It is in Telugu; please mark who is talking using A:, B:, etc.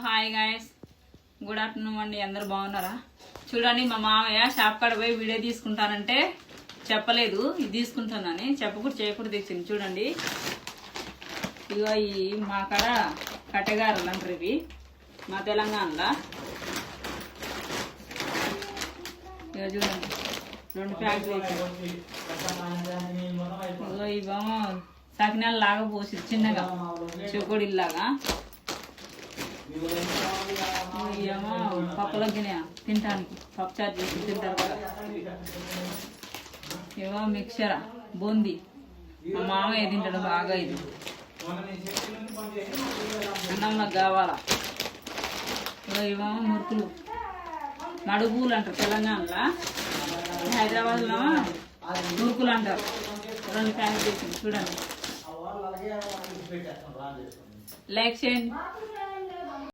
A: హాయ్ గాయస్, గుడ్ ఆఫ్టర్నూన్ అండి. అందరు బాగున్నారా? చూడండి, మా మామయ్య షాప్ కాడ పోయి వీడియో తీసుకుంటానంటే చెప్పలేదు ఇది తీసుకుంటానని. చెప్పకూడదు చేయకూడదు తెచ్చింది. చూడండి, ఇగో ఈ మా కాడ కట్టెగారలు అంటారు ఇవి, మా తెలంగాణలో. ఇక చూడండి, 2 ప్యాకెట్లు వేసి ఇగో ఇవేమో సకినాలు లాగా పోసి చిన్నగా చెకోడీలాగా. ఏమో పప్పులకి తినటానికి పప్పు చారు చేసి తింటారు కదా. ఏమో మిక్చర్ బూందీ, మా మామయ్య తింటాడు బాగా. ఇది అన్నంలో కావాలా. ఏమో మురుకులు, మడుగులు అంటారు తెలంగాణలో, హైదరాబాద్లో మురుకులు అంటారు. 2 ప్యాకెట్లు తెచ్చింది. చూడండి, లైక్ చేయండి.